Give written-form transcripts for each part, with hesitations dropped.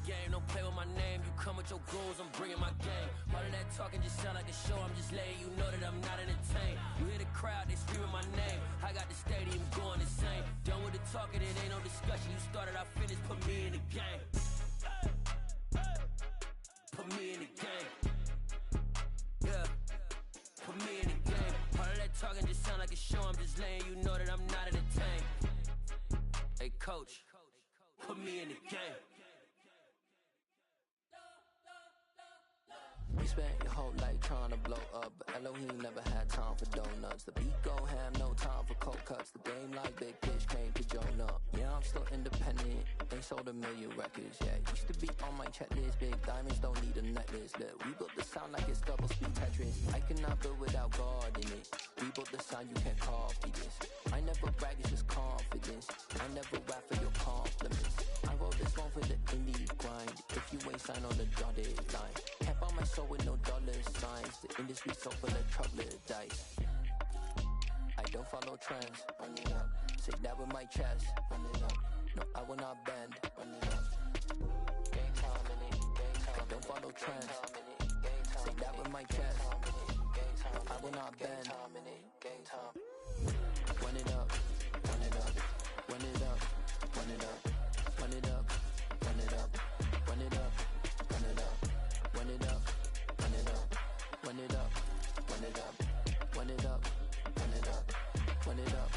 game, don't play with my name. You come with your goons, I'm bringing my game. All of that talking just sound like a show, I'm just letting you know that I'm not entertained. You hear the crowd, they screaming my name. I got the stadium going insane. Done with the talking, it ain't no discussion. You started, I finished, put me in the game. Put me in the game. Yeah, put me in the game. All of that talking just sound like a show, I'm just letting you know that I'm not entertained. Hey coach, put me in the game. You spent your whole life trying to blow up, but Elohim never had time for donuts. The beat go ham, no time for cold cuts. The game like Big Fish came to Jonah. Yeah, I'm still independent, ain't sold a million records yet. Used to be on my checklist, big diamonds don't need a necklace. Look, we built the sound like it's double speed Tetris. I cannot build without God in it. We built the sound, you can't copy this. I never brag, it's just confidence. I never rap for your compliments. I wrote this one for the indie grind. If you ain't signed on the dotted line, can't buy my soul with no dollar signs. The industry so full of troglodytes. I don't follow trends. Run it up. Say that with my chest. Run it up. No, I will not bend. Run it up. Game time in it. Game time. I don't follow trends. Say that with my chest. No, I will not bend. Game time. Run it up. Run it up. Run it up. Run it up. Run it up. Run it up. Run it up. Run it up. Run it up. Run it up. Run it up. Run it up. Run it up. Run it up. Run it up.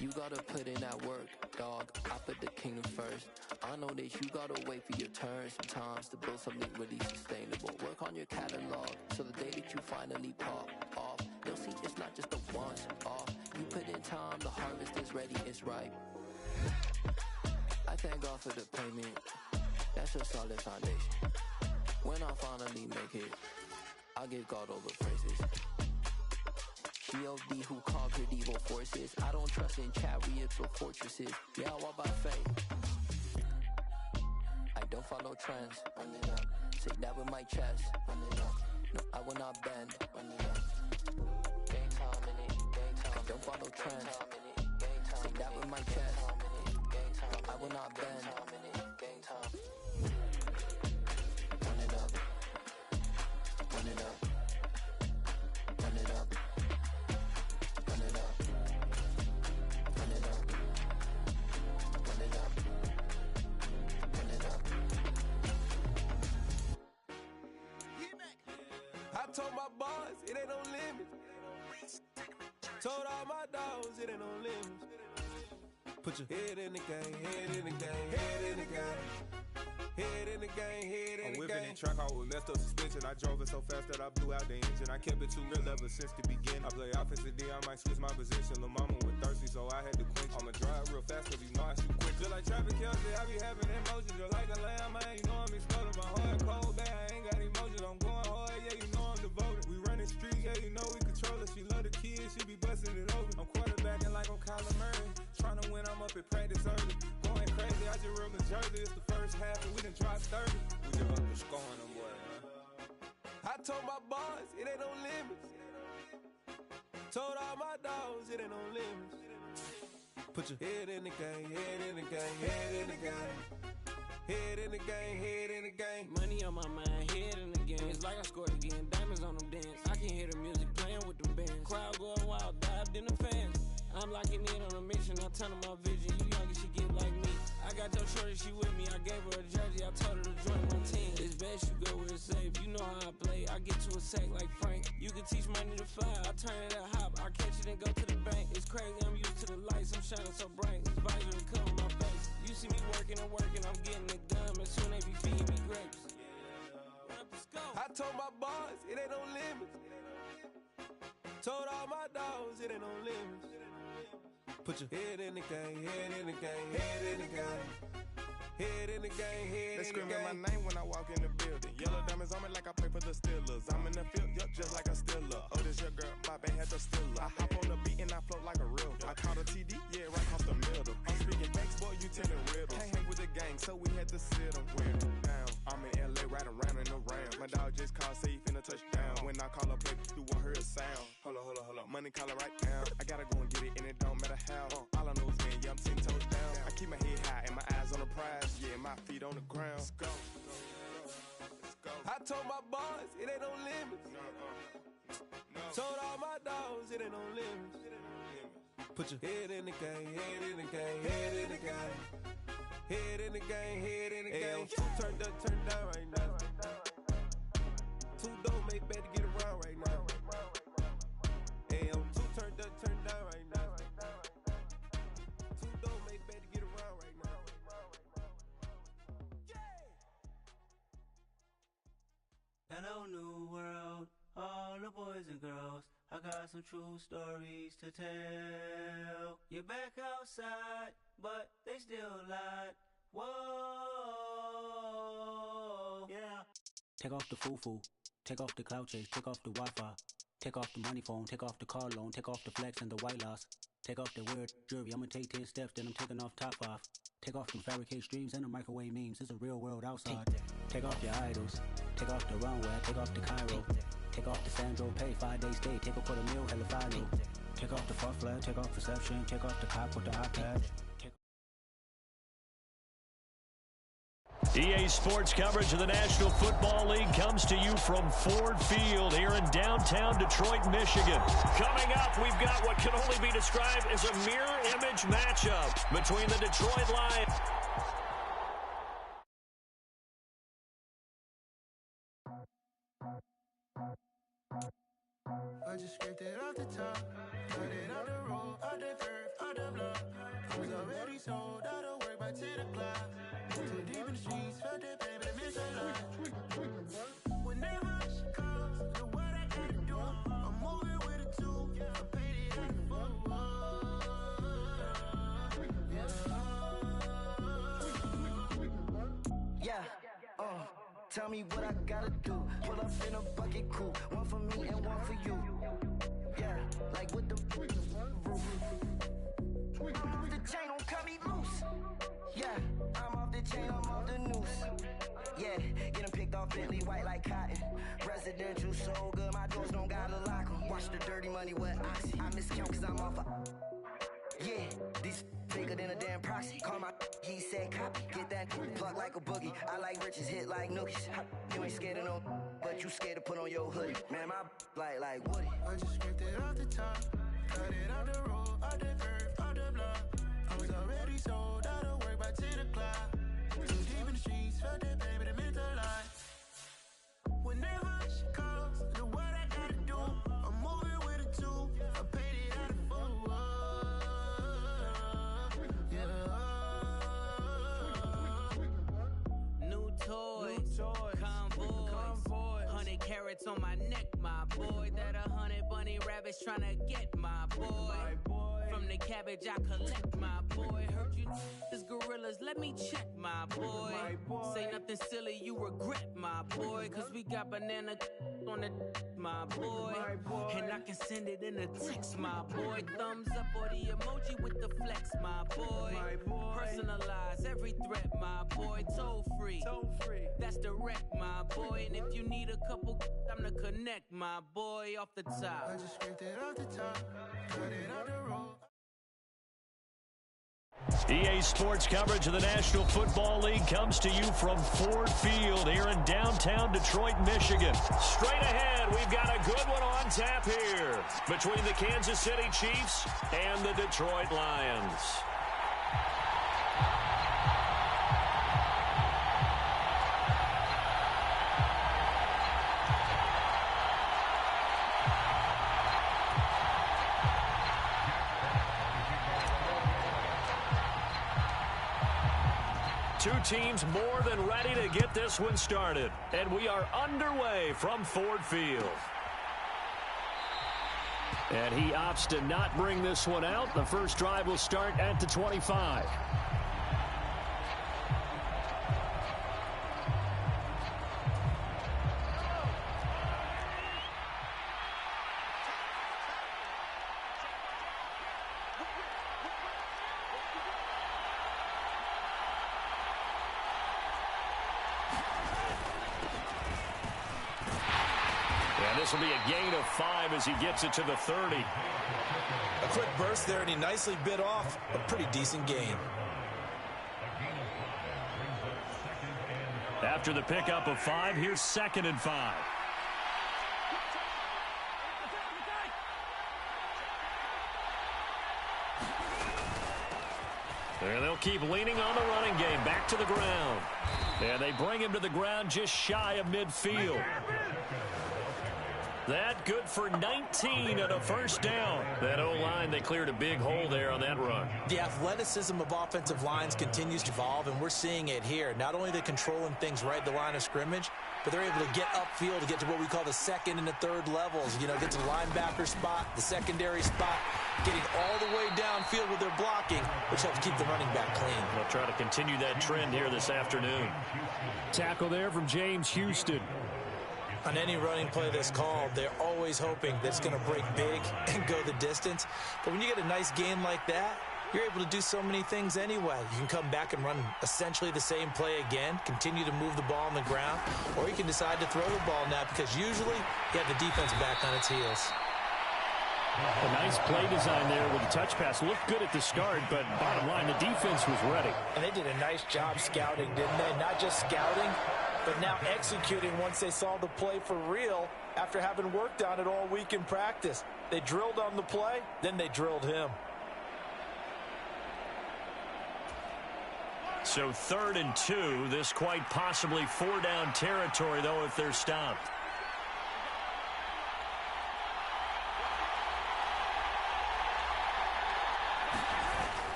You gotta put in that work, dog. I put the kingdom first. I know that you gotta wait for your turn sometimes to build something really sustainable. Work on your catalog, so the day that you finally pop off, you'll see it's not just a once off. You put in time, the harvest is ready, it's ripe. I thank God for the payment. That's a solid foundation. When I finally make it, I'll give God all the praises. G.O.D. who conquered evil forces. I don't trust in chariots or fortresses. Yeah, I walk by faith. I don't follow trends. Run it up. Say that with my chest. Run it up. No, I will not bend. Run it up. Game time in it. Game time. I don't follow trends. Say that with my chest. No, I will not bend. Game time. Run it up. Run it up. Run it up. Run it up. Run it up. Run it up. Run it up. I told my boss it ain't no limit. Told all my dogs it ain't no limit. Put your head in the game, head in the game, head in the game. Head in the game, head in the game. I'm whipping in track out with messed up suspension. I drove it so fast that I blew out the engine. I kept it too real ever since the beginning. I play offensive D, I might switch my position. Lil' mama was thirsty, so I had to quench. I'ma drive real fast, cause you know I shoot quick. Just like traffic Kelsey, I be having emotions. Just like a lamb, man, you know I'm exploding. My heart cold, bad, I ain't got emotions. I'm going hard, yeah, you know I'm devoted. We running streets, yeah, you know we control it. She love the kids, she be busting it over. I'm quarterbacking like I'm Kyler Murray. Trying to win, I'm up at practice early. Going crazy, I just real the jersey. It's the first half and we done dropped 30. We just up the scoring them, boy, man. I told my boss it ain't no limits. Told all my dogs it ain't no limits. Put your head in the game, head in the game, head in the game. Head in the game, head in the game. Money on my mind, head in the game. It's like I scored again, diamonds on them dance. I can hear the music playing with them bands. Crowd going wild, dived in the fans. I'm locking in on a mission, I turn on my vision. You young and she get like me. I got your shorty, she with me. I gave her a jersey, I told her to join my team. It's best you go where it's safe. You know how I play, I get to a sack like Frank. You can teach money to fly, I turn it at hop. I catch it and go to the bank. It's crazy, I'm used to the lights, I'm shining so bright. This visor to cover my face. You see me working and working, I'm getting it done. And soon they be feeding me grapes. I told my boss it ain't no limits. Told all my dogs it ain't no limits. Put your head in the game, head in the game, head in the game. Head in the game, head in the game. They screaming my name when I walk in the building. Yellow diamonds on me like I play for the Steelers. I'm in the field, yup, just like a Steeler. Oh, this your girl, my band had the Steeler. I hop on the beat and I float like a river. I caught a TD, yeah, right across the middle. I'm speaking thanks, boy, you telling riddles. Can't hang with the gang, so we had to sit them down. I'm in LA, riding around in the Ram. My dog just called, say he finna touchdown. When I call a play, you won't hear a sound. Hold up, money call it right now. I gotta go and get it, and it don't matter how. All I know is, man, yeah, I'm 10 toes down. I keep my head high and my eyes on the prize. Yeah, my feet on the ground. Let's go. Let's go. I told my boys it ain't no limits. No. Told all my dogs it ain't no limits. Put your head in the game, head in the game, head in the game. Head in the game, head in the game. Two turned up, turned down right now. Two don't make better get around right now. Hey, I'm two turned up, turned down right now. Two don't make better get around right now. Hello, new world, all the boys and girls. I got some true stories to tell. You're back outside, but they still lied. Whoa, yeah. Take off the foo-foo, take off the cloud chase, take off the Wi-Fi, take off the money phone, take off the car loan, take off the flex and the white loss, take off the weird jewelry. I'ma take 10 steps, then I'm taking off top 5. Take off them fabricate streams and the microwave memes. It's a real world outside. Take off your idols, take off the runway, take off the Cairo, take off the Sandro pay, 5 days stay, take a quarter meal, hella final. Take off the fuck flag, take off reception, take off the cop with the iPad. EA Sports coverage of the National Football League comes to you from Ford Field here in downtown Detroit, Michigan. Coming up, we've got what can only be described as a mirror image matchup between the Detroit Lions. I just scraped it off the top, cut it out the road, out the curve, out the block. I was already sold out of work by 10 o'clock. Too deep in the streets, felt that pain, but I missed a lot. Whenever she calls, know what I gotta do. I'm moving with a two, I paid it out the phone. Yeah, tell me what I gotta do. Pull up in a bucket crew, one for me and one for you. Yeah, like with the roof. I'm off the chain, don't cut me loose. Yeah, I'm off the chain, I'm off the noose. Yeah, get them picked off Bentley, white like cotton. Residential so good, my doors don't gotta lock them. Watch the dirty money with Oxy. I miscount cause I'm off a... Yeah, these bigger than a damn proxy. Call my he said copy. Get that plug like a boogie. I like riches, hit like nookies. You ain't scared of no, but you scared to put on your hoodie. Man, my like Woody. I just scraped it off the top, cut it out the road, out the curve, out the block. I was already sold out of work by 10 o'clock. Too deep in the streets, felt that pain, but it meant a lot. Whenever she calls, know what I gotta do. I'm moving with a two, I paid it out of phone. New toys, convoy, 100 carats on my neck, my boy. That 100 bunny rabbits tryna get my boy. From the cabbage I collect, my boy. Heard you niggas gorillas, let me check, my boy. Say nothing silly, you regret, my boy. Cause we got banana on the my boy. And I can send it in a text, my boy. Thumbs up or the emoji with the flex, my boy. Personalize every threat, my boy. Toll free, that's direct, my boy. And if you need a couple, I'm the connect, my boy. Off the top, I just scraped it off the top, cut it out the road. EA Sports coverage of the National Football League comes to you from Ford Field here in downtown Detroit, Michigan. Straight ahead, we've got a good one on tap here between the Kansas City Chiefs and the Detroit Lions. Two teams more than ready to get this one started. And we are underway from Ford Field. And he opts to not bring this one out. The first drive will start at the 25. This will be a gain of 5 as he gets it to the 30. A quick burst there, and he nicely bit off a pretty decent gain. After the pickup of 5, here's 2nd and 5. And they'll keep leaning on the running game. Back to the ground. And they bring him to the ground just shy of midfield. That good for 19 and a first down. That O-line, they cleared a big hole there on that run. The athleticism of offensive lines continues to evolve, and we're seeing it here. Not only are they controlling things right at the line of scrimmage, but they're able to get upfield to get to what we call the 2nd and the 3rd levels. You know, get to the linebacker spot, the secondary spot, getting all the way downfield with their blocking, which helps keep the running back clean. They'll try to continue that trend here this afternoon. Tackle there from James Houston. On any running play that's called, they're always hoping that it's going to break big and go the distance. But when you get a nice gain like that, you're able to do so many things anyway. You can come back and run essentially the same play again, continue to move the ball on the ground, or you can decide to throw the ball now because usually you have the defense back on its heels. A nice play design there with the touch pass. Looked good at the start, but bottom line, the defense was ready. And they did a nice job scouting, didn't they? Not just scouting, but now executing once they saw the play for real after having worked on it all week in practice. They drilled on the play, then they drilled him. So 3rd and 2, this quite possibly 4-down territory, though, if they're stopped.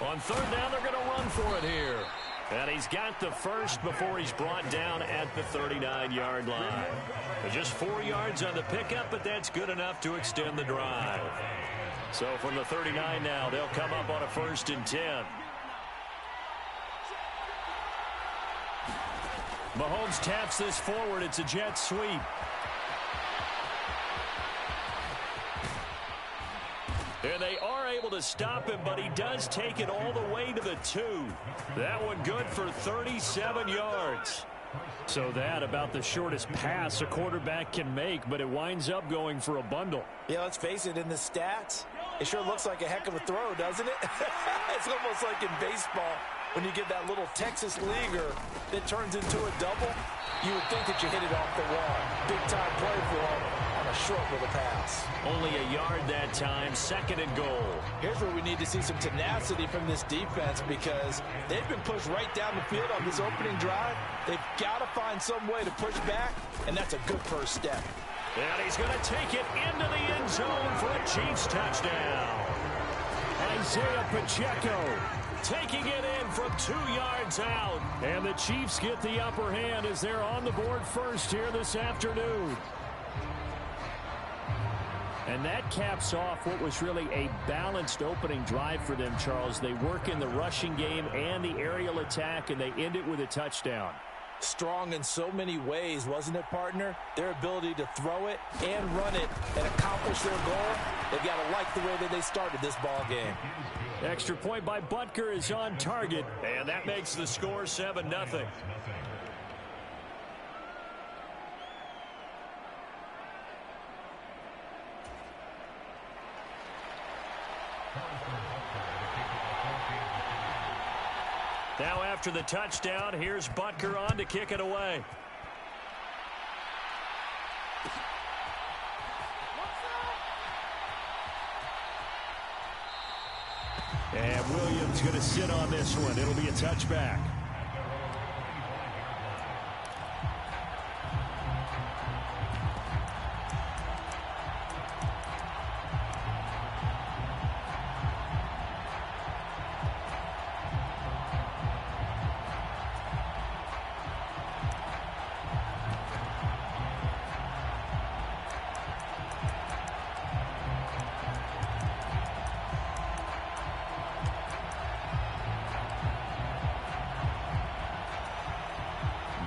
On 3rd down, they're going to run for it here. And he's got the first before he's brought down at the 39-yard line. Just 4 yards on the pickup, but that's good enough to extend the drive. So from the 39 now, they'll come up on a 1st and 10. Mahomes taps this forward. It's a jet sweep. And they are able to stop him, but he does take it all the way to the 2. That one good for 37 yards. So that about the shortest pass a quarterback can make, but it winds up going for a bundle. Yeah, let's face it, in the stats, it sure looks like a heck of a throw, doesn't it? It's almost like in baseball when you get that little Texas leaguer that turns into a double. You would think that you hit it off the wall. Big-time play for him on a short little pass. Only a yard that time, 2nd and goal. Here's where we need to see some tenacity from this defense because they've been pushed right down the field on this opening drive. They've got to find some way to push back, and that's a good first step. And he's going to take it into the end zone for a Chiefs touchdown. Isaiah Pacheco taking it in from 2 yards out. And the Chiefs get the upper hand as they're on the board first here this afternoon. And that caps off what was really a balanced opening drive for them, Charles. They work in the rushing game and the aerial attack, and they end it with a touchdown. Strong in so many ways, wasn't it, partner? Their ability to throw it and run it and accomplish their goal, they've got to like the way that they started this ball game. Extra point by Butker is on target, and that makes the score 7-0. Now after the touchdown, here's Butker on to kick it away. And Williams going to sit on this one. It'll be a touchback.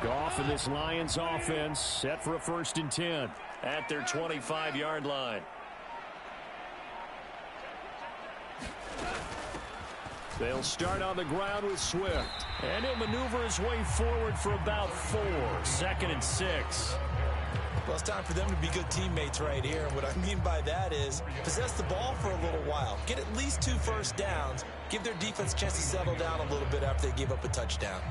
Goff and this Lions offense set for a 1st and 10 at their 25-yard line. They'll start on the ground with Swift, and he'll maneuver his way forward for about 4. 2nd and 6. Well, it's time for them to be good teammates right here. And what I mean by that is possess the ball for a little while. Get at least 2 first downs. Give their defense a chance to settle down a little bit after they give up a touchdown.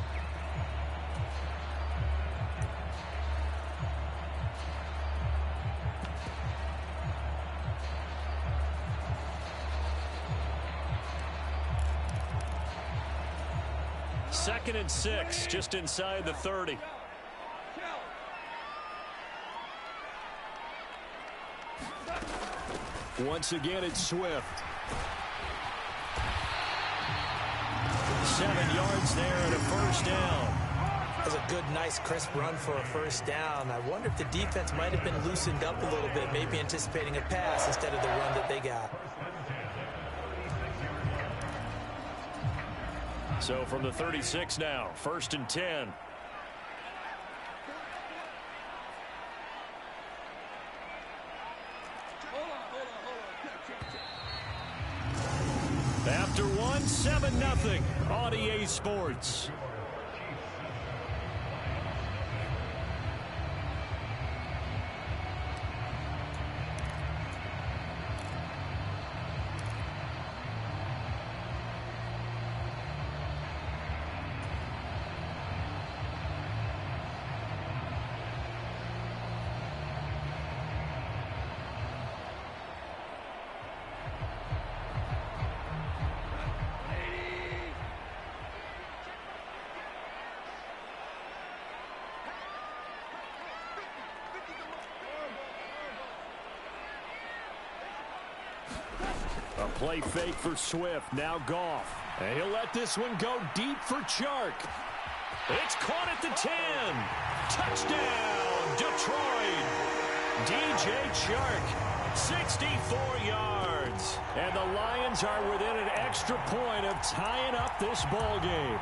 2nd and 6, just inside the 30. Once again, it's Swift. 7 yards there and a first down. That's a good, nice, crisp run for a first down. I wonder if the defense might have been loosened up a little bit, maybe anticipating a pass instead of the run that they got. So from the 36 now, 1st and 10. After one, 7-0 on EA Sports. A play fake for Swift. Now Goff. And he'll let this one go deep for Chark. It's caught at the 10. Touchdown, Detroit. DJ Chark, 64 yards. And the Lions are within an extra point of tying up this ball game.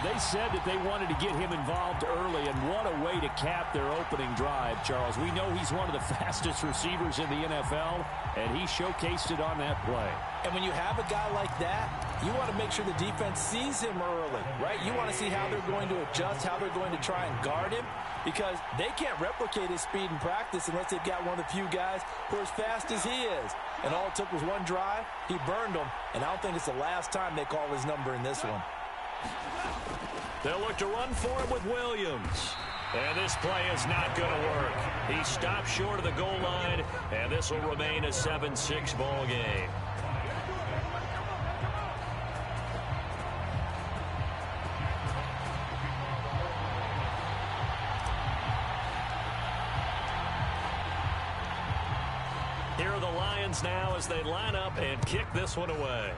They said that they wanted to get him involved early, and what a way to cap their opening drive, Charles. We know he's one of the fastest receivers in the NFL, and he showcased it on that play. And when you have a guy like that, you want to make sure the defense sees him early, right? You want to see how they're going to adjust, how they're going to try and guard him, because they can't replicate his speed in practice unless they've got one of the few guys who are as fast as he is. And all it took was one drive. He burned them, and I don't think it's the last time they call his number in this one. They'll look to run for him with Williams. And this play is not going to work. He stopped short of the goal line, and this will remain a 7-6 ball game. Here are the Lions now as they line up and kick this one away.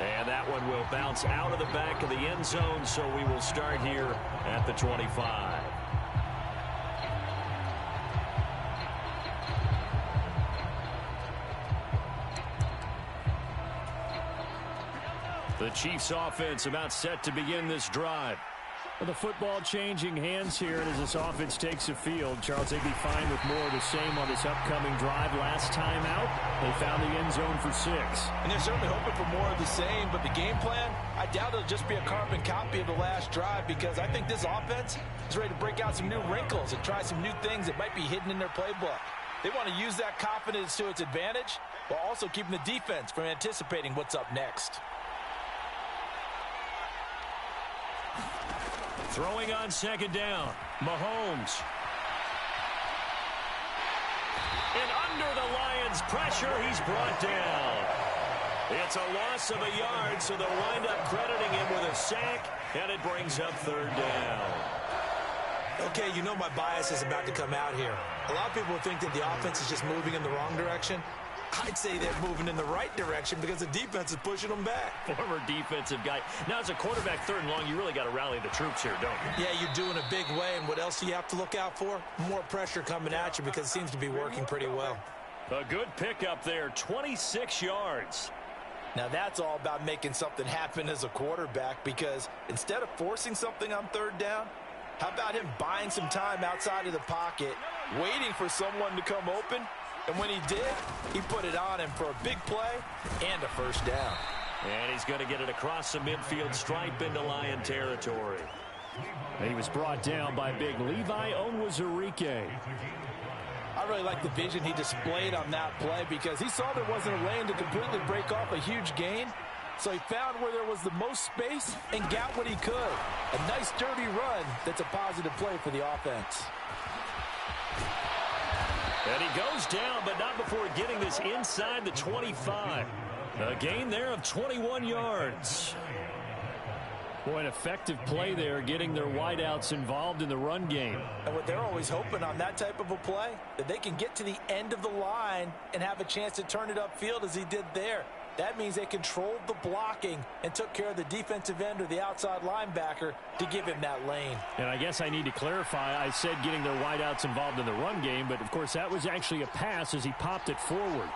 And that one will bounce out of the back of the end zone, so we will start here at the 25. The Chiefs offense about set to begin this drive. Well, the football changing hands here, and as this offense takes the field, Charles, they'd be fine with more of the same on this upcoming drive. Last time out, they found the end zone for 6. And they're certainly hoping for more of the same, but the game plan, I doubt it'll just be a carbon copy of the last drive, because I think this offense is ready to break out some new wrinkles and try some new things that might be hidden in their playbook. They want to use that confidence to its advantage, while also keeping the defense from anticipating what's up next. Throwing on 2nd down, Mahomes. And under the Lions' pressure, he's brought down. It's a loss of a yard, so they'll wind up crediting him with a sack, and it brings up 3rd down. Okay, you know my bias is about to come out here. A lot of people think that the offense is just moving in the wrong direction. I'd say they're moving in the right direction because the defense is pushing them back. Former defensive guy. Now, as a quarterback 3rd and long, you really got to rally the troops here, don't you? Yeah, you're doing a big way, and what else do you have to look out for? More pressure coming at you because it seems to be working pretty well. A good pickup there, 26 yards. Now, that's all about making something happen as a quarterback, because instead of forcing something on 3rd down, how about him buying some time outside of the pocket, waiting for someone to come open? And when he did, he put it on him for a big play and a 1st down. And he's going to get it across the midfield stripe into Lion territory. And he was brought down by big Levi Onwuzurike. I really like the vision he displayed on that play, because he saw there wasn't a lane to completely break off a huge gain. So he found where there was the most space and got what he could. A nice dirty run that's a positive play for the offense. And he goes down, but not before getting this inside the 25. A gain there of 21 yards. Boy, an effective play there, getting their wideouts involved in the run game. And what they're always hoping on that type of a play, that they can get to the end of the line and have a chance to turn it upfield as he did there. That means they controlled the blocking and took care of the defensive end or the outside linebacker to give him that lane. And I guess I need to clarify, I said getting their wideouts involved in the run game, but of course that was actually a pass as he popped it forward.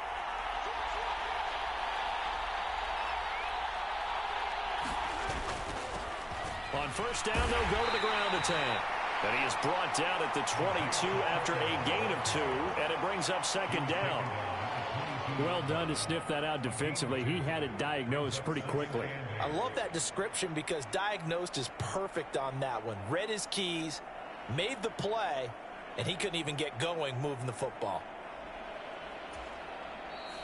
On first down, they'll go to the ground attack. And he is brought down at the 22 after a gain of 2, and it brings up second down. Well done to sniff that out defensively. He had it diagnosed pretty quickly. I love that description because diagnosed is perfect on that one. Read his keys, made the play, and he couldn't even get going moving the football.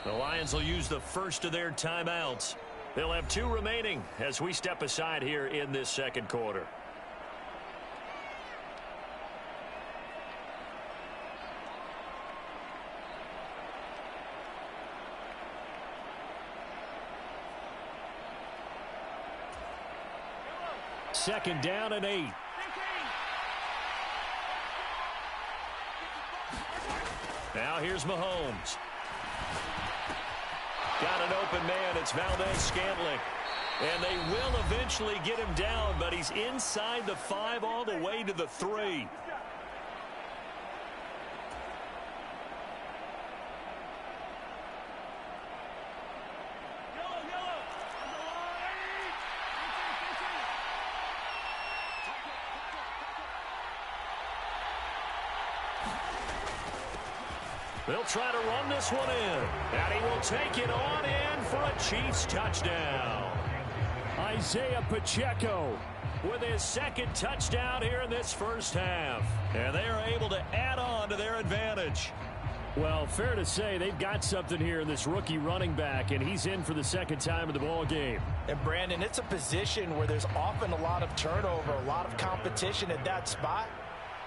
The Lions will use the first of their timeouts. They'll have 2 remaining as we step aside here in this second quarter. Second down and 8. Now here's Mahomes. Got an open man. It's Valdez-Scantling. And they will eventually get him down, but he's inside the 5 all the way to the 3. They'll try to run this one in. And he will take it on in for a Chiefs touchdown. Isaiah Pacheco with his second touchdown here in this first half. And they are able to add on to their advantage. Well, fair to say they've got something here in this rookie running back, and he's in for the second time of the ball game. And, Brandon, it's a position where there's often a lot of turnover, a lot of competition at that spot.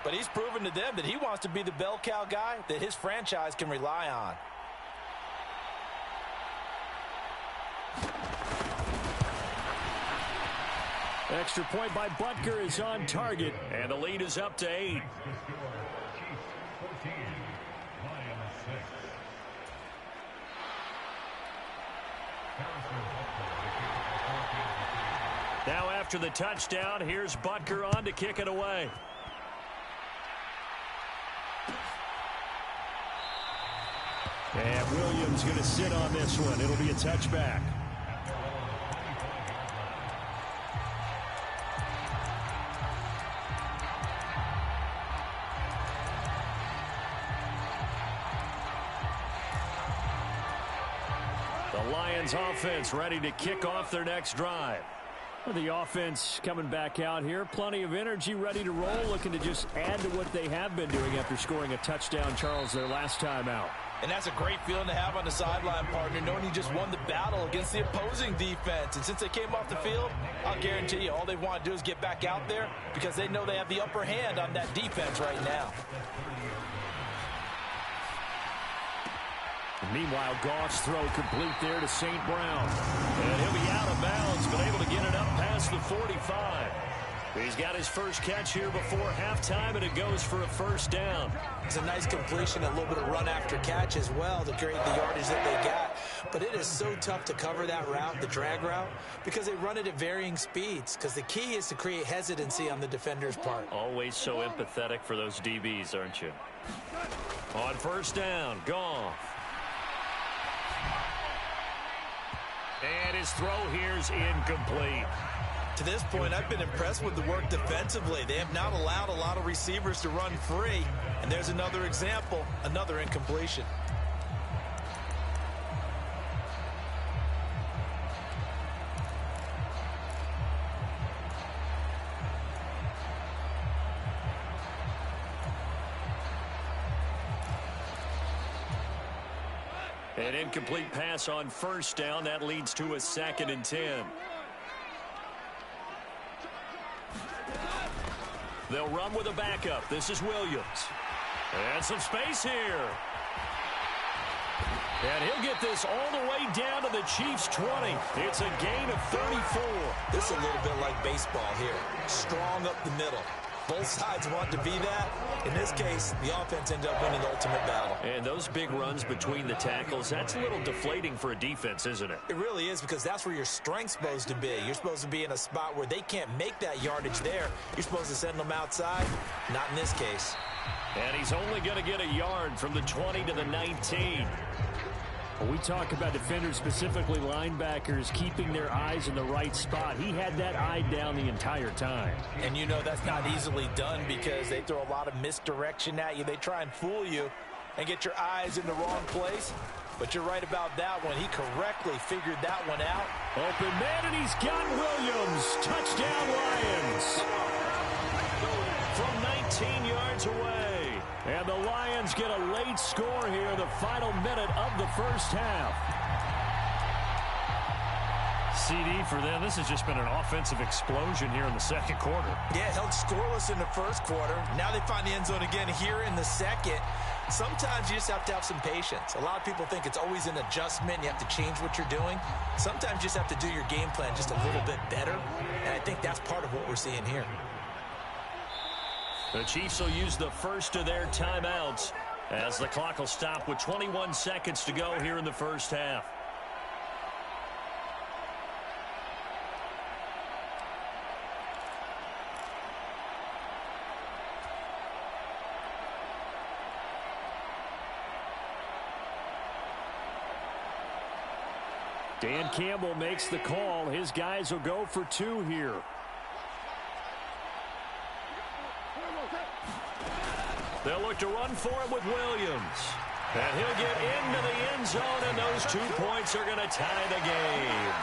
But he's proven to them that he wants to be the bell cow guy that his franchise can rely on. Extra point by Butker is on target, and the lead is up to 8. Now after the touchdown, here's Butker on to kick it away. And Williams going to sit on this one. It'll be a touchback. The Lions offense ready to kick off their next drive. The offense coming back out here. Plenty of energy, ready to roll, looking to just add to what they have been doing after scoring a touchdown, Charles, their last time out. And that's a great feeling to have on the sideline, partner, knowing you just won the battle against the opposing defense. And since they came off the field, I'll guarantee you all they want to do is get back out there because they know they have the upper hand on that defense right now. Meanwhile, Goff's throw complete there to St. Brown. And he'll be out of bounds, but able to get it up past the 45. He's got his first catch here before halftime, and it goes for a first down. It's a nice completion, a little bit of run after catch as well to create the yardage that they got. But it is so tough to cover that route, the drag route, because they run it at varying speeds. Because the key is to create hesitancy on the defender's part. Always so empathetic for those DBs, aren't you? On first down, Goff. And his throw here's incomplete. To this point, I've been impressed with the work defensively. They have not allowed a lot of receivers to run free. And there's another example, another incompletion. An incomplete pass on first down. That leads to a 2nd and 10. They'll run with a backup. This is Williams. And some space here. And he'll get this all the way down to the Chiefs' 20. It's a gain of 34. This is a little bit like baseball here. Strong up the middle. Both sides want to be that. In this case, the offense ended up winning the ultimate battle. And those big runs between the tackles, that's a little deflating for a defense, isn't it? It really is, because that's where your strength's supposed to be. You're supposed to be in a spot where they can't make that yardage there. You're supposed to send them outside. Not in this case. And he's only going to get a yard from the 20 to the 19. When we talk about defenders, specifically linebackers, keeping their eyes in the right spot, he had that eye down the entire time. And you know that's not easily done because they throw a lot of misdirection at you. They try and fool you and get your eyes in the wrong place. But you're right about that one. He correctly figured that one out. Open man, and he's got Williams. Touchdown, Lions. From 19 yards away. And the Lions get a late score here, the final minute of the first half. CD for them, this has just been an offensive explosion here in the second quarter. Yeah, held scoreless in the first quarter. Now they find the end zone again here in the second. Sometimes you just have to have some patience. A lot of people think it's always an adjustment. You have to change what you're doing. Sometimes you just have to do your game plan just a little bit better. And I think that's part of what we're seeing here. The Chiefs will use the first of their timeouts as the clock will stop with 21 seconds to go here in the first half. Dan Campbell makes the call. His guys will go for two here. They'll look to run for it with Williams. And he'll get into the end zone, and those 2 points are going to tie the game.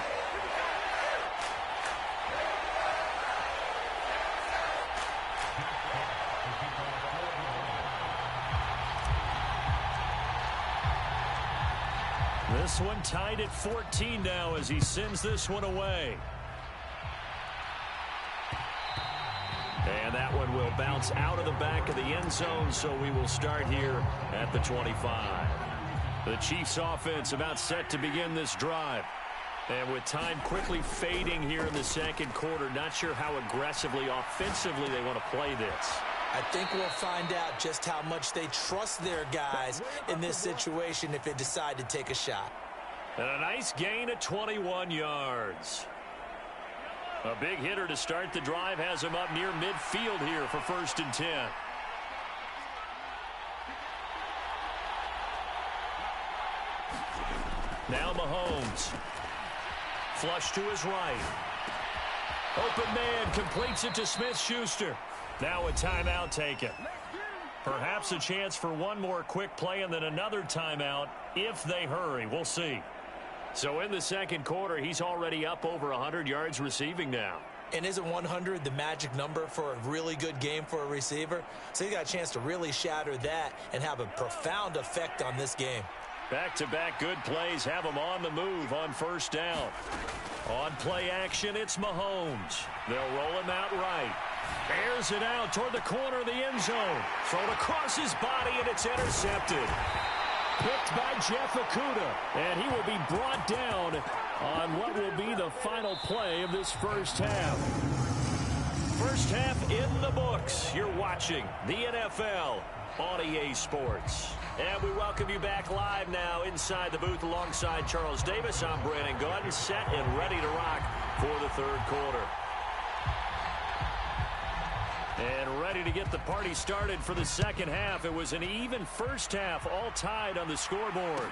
This one tied at 14 now as he sends this one away. And that one will bounce out of the back of the end zone, so we will start here at the 25. The Chiefs offense about set to begin this drive. And with time quickly fading here in the second quarter, not sure how aggressively, offensively they want to play this. I think we'll find out just how much they trust their guys in this situation if they decide to take a shot. And a nice gain of 21 yards. A big hitter to start the drive has him up near midfield here for 1st and 10. Now Mahomes. Flush to his right. Open man completes it to Smith-Schuster. Now a timeout taken. Perhaps a chance for one more quick play and then another timeout if they hurry. We'll see. So in the second quarter, he's already up over 100 yards receiving now. And isn't 100 the magic number for a really good game for a receiver? So he got a chance to really shatter that and have a profound effect on this game. Back-to-back good plays have him on the move on 1st down. On play action, it's Mahomes. They'll roll him out right. Airs it out toward the corner of the end zone. Thrown across his body, and it's intercepted. Picked by Jeff Okudah, and he will be brought down on what will be the final play of this first half. First half in the books. You're watching the NFL on EA Sports. And we welcome you back live now inside the booth alongside Charles Davis. I'm Brandon Gunn, set and ready to rock for the third quarter. And ready to get the party started for the second half. It was an even first half, all tied on the scoreboard.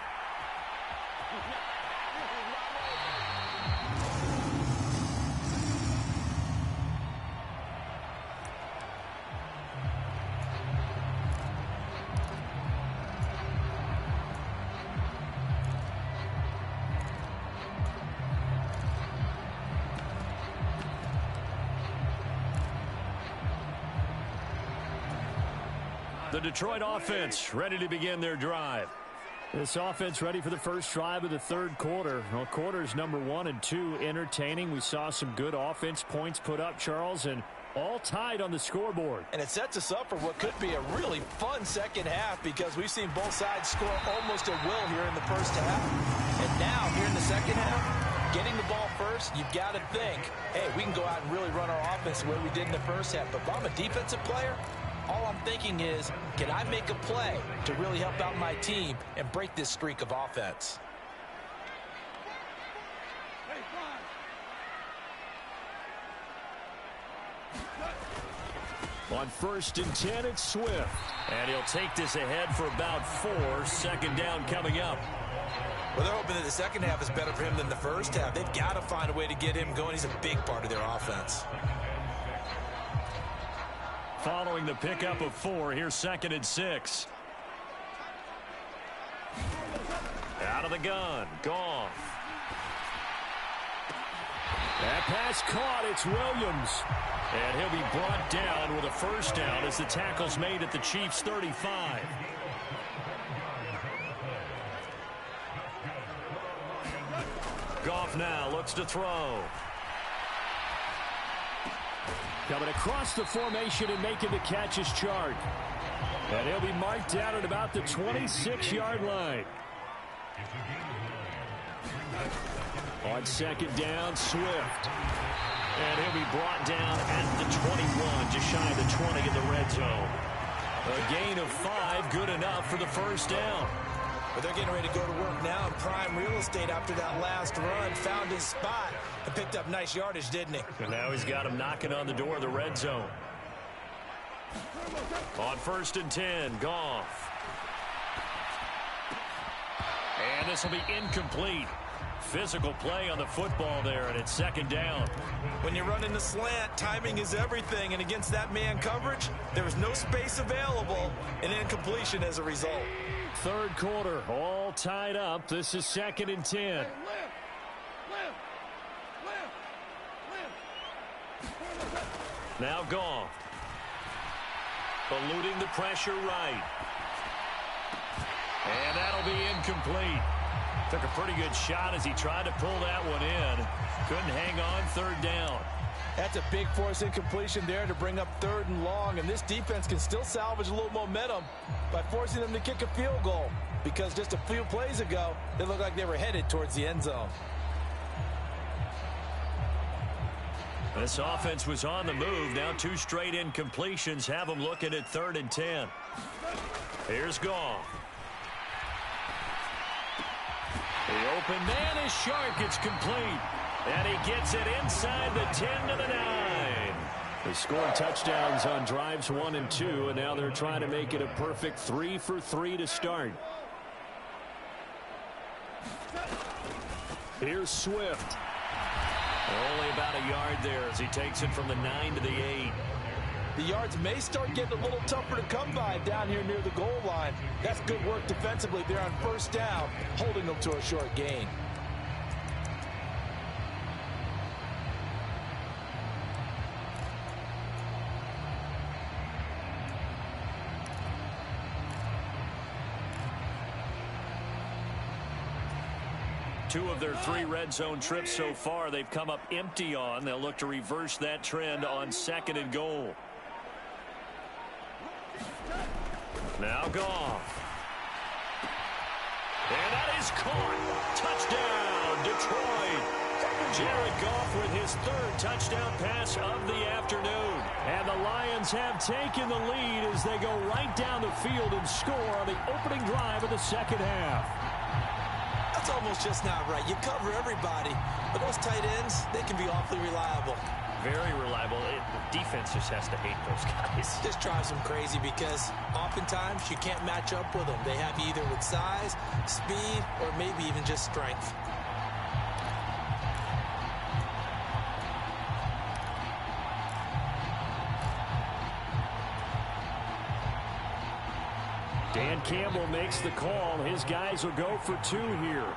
The Detroit offense ready to begin their drive. This offense ready for the first drive of the third quarter. Well, quarters number 1 and 2 entertaining. We saw some good offense points put up, Charles, and all tied on the scoreboard. And it sets us up for what could be a really fun second half because we've seen both sides score almost at will here in the first half. And now, here in the second half, getting the ball first, you've got to think, hey, we can go out and really run our offense the way we did in the first half. But if I'm a defensive player, all I'm thinking is, can I make a play to really help out my team and break this streak of offense? On 1st and 10, it's Swift. And he'll take this ahead for about 4. Second down coming up. Well, they're hoping that the second half is better for him than the first half. They've got to find a way to get him going. He's a big part of their offense. Following the pickup of 4, here's 2nd and 6. Out of the gun, Goff. That pass caught, it's Williams. And he'll be brought down with a first down as the tackle's made at the Chiefs' 35. Goff now looks to throw. Coming across the formation and making the catch is Chark. And he'll be marked down at about the 26-yard line. On 2nd down, Swift. And he'll be brought down at the 21, just shy of the 20 in the red zone. A gain of 5, good enough for the first down. But they're getting ready to go to work now in prime real estate after that last run. Found his spot and picked up nice yardage, didn't he? And now he's got him knocking on the door of the red zone. On 1st and 10, Goff. And this will be incomplete. Physical play on the football there, and it's 2nd down. When you're running the slant, timing is everything, and against that man coverage, there was no space available, and incompletion as a result. 3rd quarter, all tied up. This is 2nd and 10. Now Goff. Eluding the pressure right. And that'll be incomplete. Took a pretty good shot as he tried to pull that one in. Couldn't hang on, 3rd down. That's a big force incompletion there to bring up 3rd and long, and this defense can still salvage a little momentum by forcing them to kick a field goal, because just a few plays ago, they looked like they were headed towards the end zone. This offense was on the move. Now 2 straight incompletions have them looking at 3rd and 10. Here's Goff. The open man is Chark. It's complete. And he gets it inside the 10 to the 9. They scored touchdowns on drives 1 and 2, and now they're trying to make it a perfect 3 for 3 to start. Here's Swift. Only about a yard there as he takes it from the 9 to the 8. The yards may start getting a little tougher to come by down here near the goal line. That's good work defensively there on 1st down, holding them to a short gain. Two of their 3 red zone trips so far, they've come up empty on. They'll look to reverse that trend on 2nd and goal. Now Goff. And that is caught. Touchdown, Detroit. Jared Goff with his 3rd touchdown pass of the afternoon. And the Lions have taken the lead as they go right down the field and score on the opening drive of the second half. That's almost just not right. You cover everybody, but those tight ends, they can be awfully reliable. Very reliable. The defense just has to hate those guys. Just drives them crazy because oftentimes you can't match up with them. They have you either with size, speed, or maybe even just strength. Dan Campbell makes the call. His guys will go for 2 here.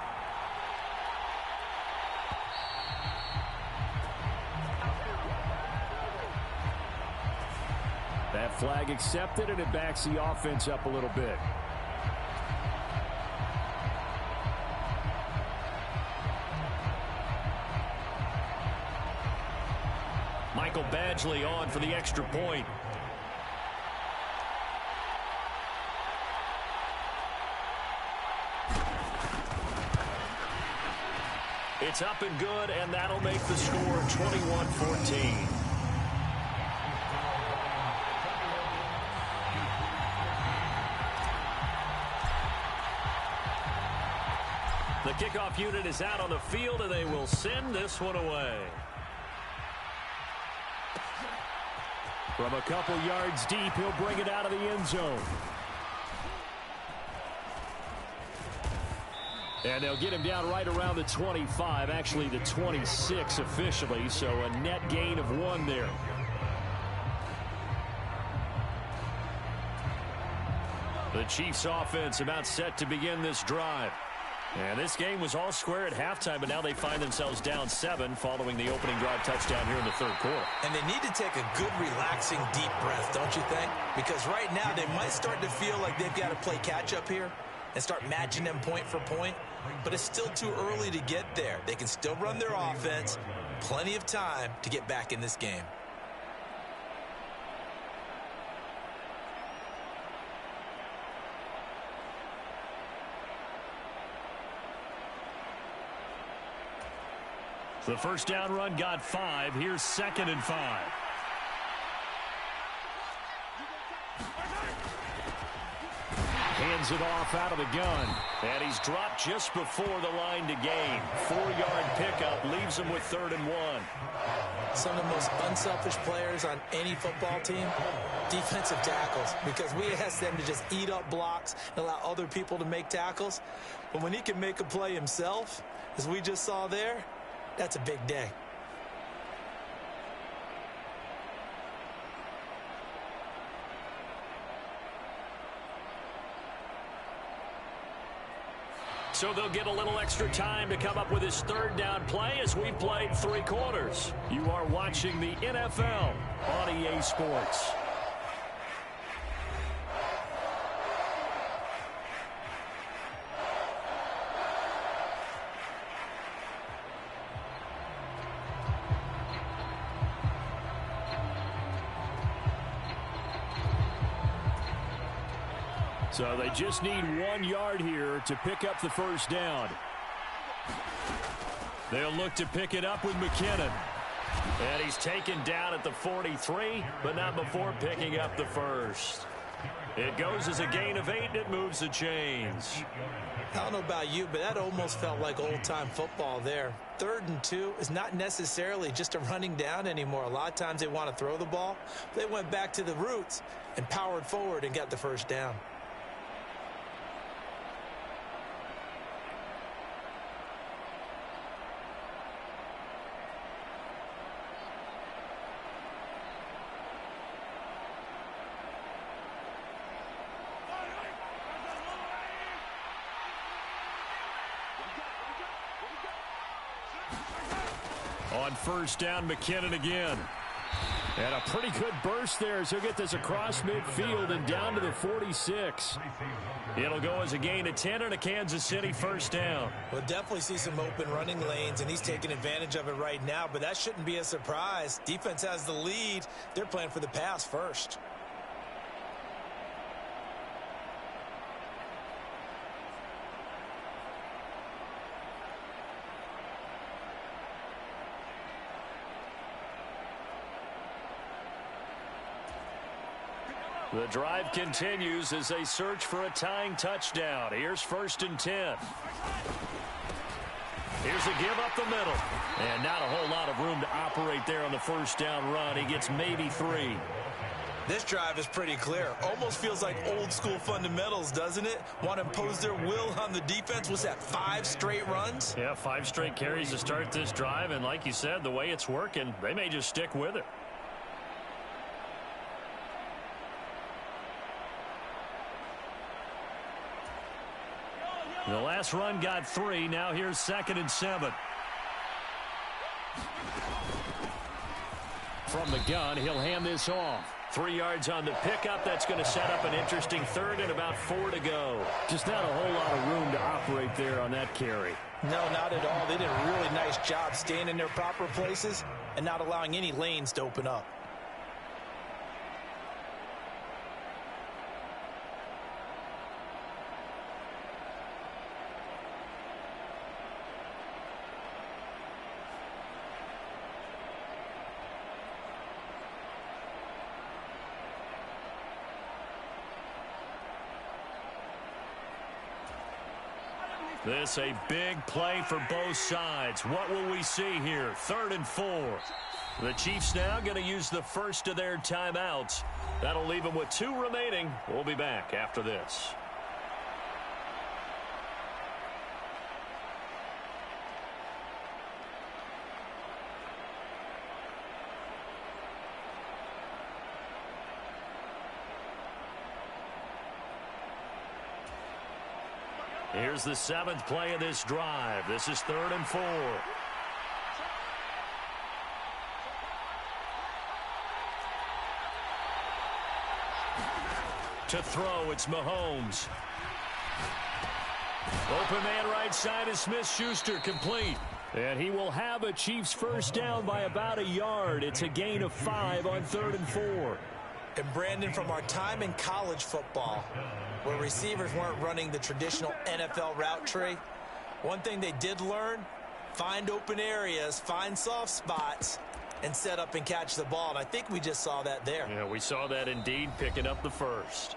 That flag accepted, and it backs the offense up a little bit. Michael Badgley on for the extra point. It's up and good, and that'll make the score 21-14. The kickoff unit is out on the field, and they will send this one away. From a couple yards deep, he'll bring it out of the end zone. And they'll get him down right around the 25, actually the 26 officially, so a net gain of 1 there. The Chiefs offense about set to begin this drive. And this game was all square at halftime, but now they find themselves down 7 following the opening drive touchdown here in the third quarter. And they need to take a good, relaxing, deep breath, don't you think? Because right now they might start to feel like they've got to play catch-up here and start matching them point for point. But it's still too early to get there. They can still run their offense. Plenty of time to get back in this game. The first down run got 5. Here's 2nd and 5. Hands it off out of the gun. And he's dropped just before the line to gain. 4-yard pickup leaves him with 3rd and 1. Some of the most unselfish players on any football team, defensive tackles, because we ask them to just eat up blocks and allow other people to make tackles. But when he can make a play himself, as we just saw there, that's a big day. So they'll get a little extra time to come up with his 3rd down play as we've played 3 quarters. You are watching the NFL on EA Sports. So they just need 1 yard here to pick up the first down. They'll look to pick it up with McKinnon. And he's taken down at the 43, but not before picking up the first. It goes as a gain of 8, and it moves the chains. I don't know about you, but that almost felt like old-time football there. 3rd and 2 is not necessarily just a running down anymore. A lot of times they want to throw the ball. They went back to the roots and powered forward and got the first down. On first down, McKinnon again. And a pretty good burst there as he'll get this across midfield and down to the 46. It'll go as a gain of 10 and a Kansas City first down. We'll definitely see some open running lanes, and he's taking advantage of it right now, but that shouldn't be a surprise. Defense has the lead. They're playing for the pass first. The drive continues as they search for a tying touchdown. Here's 1st and 10. Here's a give up the middle. And not a whole lot of room to operate there on the first down run. He gets maybe 3. This drive is pretty clear. Almost feels like old school fundamentals, doesn't it? Want to impose their will on the defense. Was that 5 straight runs? Yeah, 5 straight carries to start this drive. And like you said, the way it's working, they may just stick with it. The last run got 3. Now here's 2nd and 7. From the gun, he'll hand this off. 3 yards on the pickup. That's going to set up an interesting 3rd and about 4 to go. Just not a whole lot of room to operate there on that carry. No, not at all. They did a really nice job staying in their proper places and not allowing any lanes to open up. This a big play for both sides. What will we see here? 3rd and 4. The Chiefs now going to use the first of their timeouts. That'll leave them with 2 remaining. We'll be back after this. Here's the 7th play of this drive. This is 3rd and 4. To throw, it's Mahomes. Open man right side is Smith-Schuster, complete. And he will have a Chiefs first down by about a yard. It's a gain of 5 on 3rd and 4. And Brandon, from our time in college football, where receivers weren't running the traditional NFL route tree, one thing they did learn, find open areas, find soft spots, and set up and catch the ball. And I think we just saw that there. Yeah, we saw that indeed, picking up the first.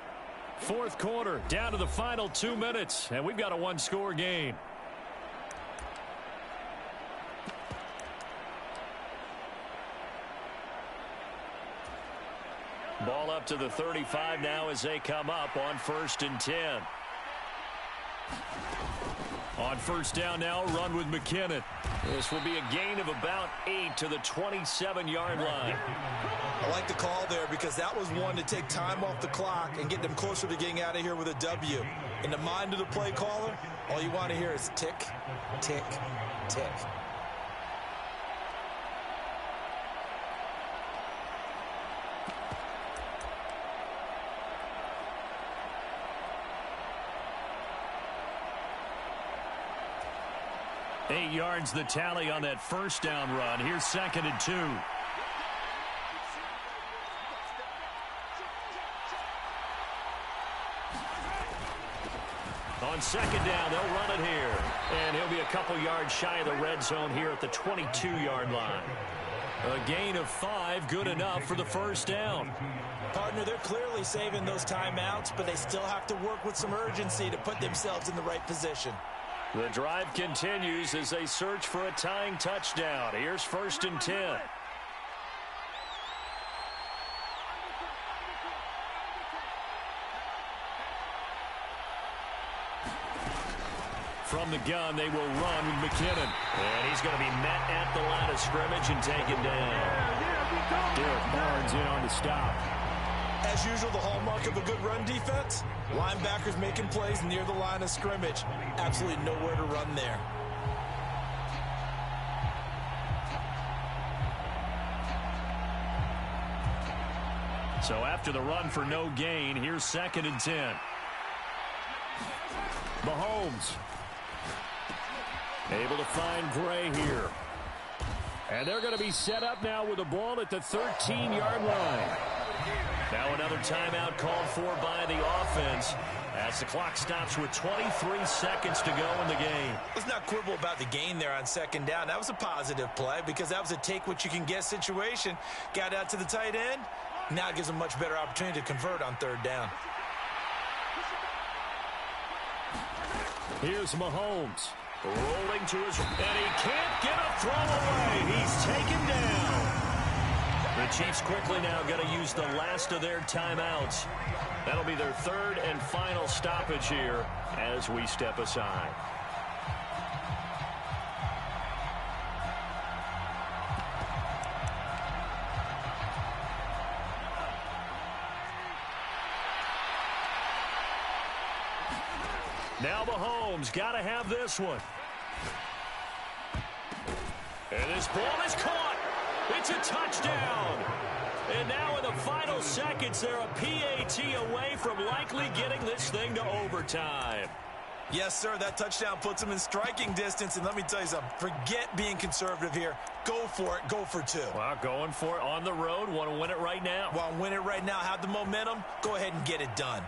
4th quarter, down to the final 2 minutes, and we've got a 1-score game. Ball up to the 35 now as they come up on 1st and 10. On 1st down now, run with McKinnon. This will be a gain of about 8 to the 27-yard line. I like the call there because that was one to take time off the clock and get them closer to getting out of here with a W. In the mind of the play caller, all you want to hear is tick, tick, tick. Eight yards the tally on that first down run. Here's 2nd and 2. On 2nd down, they'll run it here. And he'll be a couple yards shy of the red zone here at the 22-yard line. A gain of 5, good enough for the first down. Partner, they're clearly saving those timeouts, but they still have to work with some urgency to put themselves in the right position. The drive continues as they search for a tying touchdown. Here's 1st and 10. From the gun, they will run with McKinnon. And he's going to be met at the line of scrimmage and taken down. Derek Barnes in on the stop. As usual, the hallmark of a good run defense, linebackers making plays near the line of scrimmage. Absolutely nowhere to run there. So after the run for no gain, here's 2nd and 10. Mahomes able to find Gray here. And they're going to be set up now with the ball at the 13-yard line. Now another timeout called for by the offense as the clock stops with 23 seconds to go in the game. Let's not quibble about the gain there on 2nd down. That was a positive play because that was a take-what-you-can-get situation. Got out to the tight end. Now it gives them a much better opportunity to convert on 3rd down. Here's Mahomes rolling to his, and he can't get a throw away. He's taken down. The Chiefs quickly now going to use the last of their timeouts. That'll be their 3rd and final stoppage here as we step aside. Now Mahomes got to have this one. And this ball is caught. It's a touchdown. And now in the final seconds, they're a PAT away from likely getting this thing to overtime. Yes, sir. That touchdown puts him in striking distance. And let me tell you something. Forget being conservative here. Go for it. Go for 2. Well, going for it on the road. Want to win it right now. Want to win it right now. Have the momentum. Go ahead and get it done.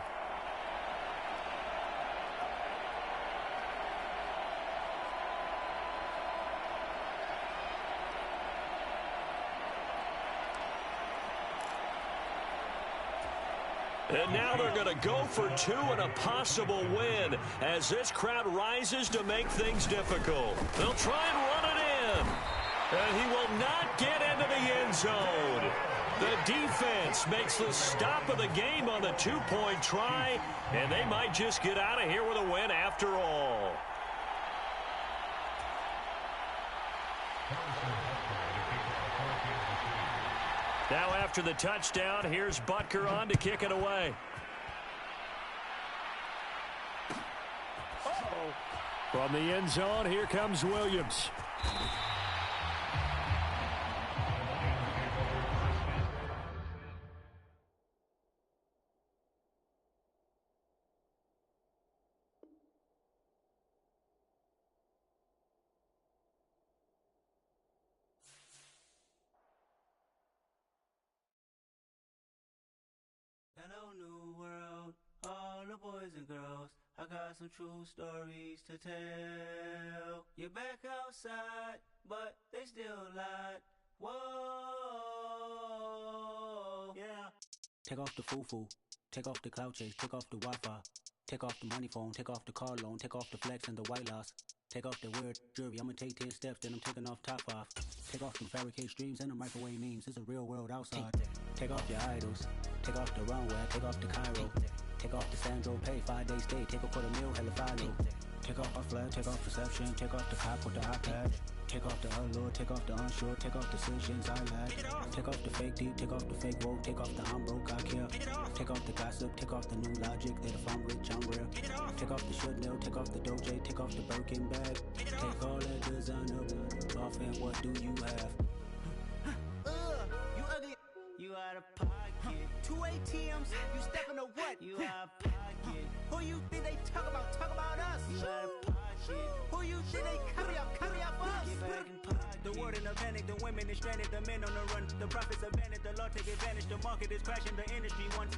And now they're going to go for 2 and a possible win as this crowd rises to make things difficult. They'll try and run it in. And he will not get into the end zone. The defense makes the stop of the game on the 2-point try, and they might just get out of here with a win after all. Now after the touchdown, here's Butker on to kick it away. From the end zone, here comes Williams. Hello, new world, all the boys and girls. I got some true stories to tell. You're back outside, but they still lied. Whoa, yeah. Take off the foo-foo, take off the cloud chase, take off the Wi-Fi, take off the money phone, take off the car loan, take off the flex and the white loss. Take off the weird jewelry, I'ma take 10 steps, then I'm taking off top 5. Take off them fabricate streams and them microwave memes, it's a real world outside. Take off your idols, take off the runway, take off the Cairo. Take off the Sandro pay, 5-day stay, take a $250,000, hella final. Take off our flag, take off perception, take off the cop with the iPad. Take off the allure, take off the unsure, take off decisions I lag. Take off the fake deep, take off the fake woke, take off the I'm broke, I care. Take off the gossip, take off the new logic, that if I'm rich, I'm real. Take off the should know, take off the Doja, take off the Birkin bag. Take all that designer off and what do you have? You ugly, you out of pocket. 2 ATMs, you stepping to what? You out of pocket. Who you think they talk about us? You out of pocket. Who you think they carry up us? Get back in pocket. The world in a panic, the women is stranded, the men on the run. The profits abandoned, the law take advantage. The market is crashing, the industry wants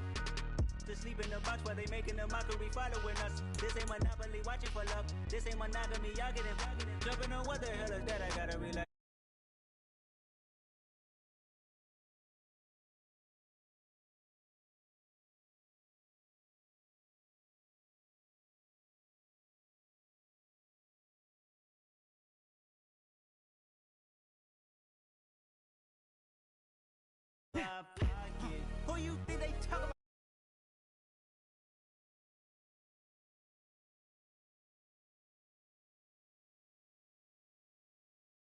to sleep in the box while they making a mockery following us. This ain't Monopoly, watching for love. This ain't monogamy, y'all getting jumping on what the hell is that? I gotta relax.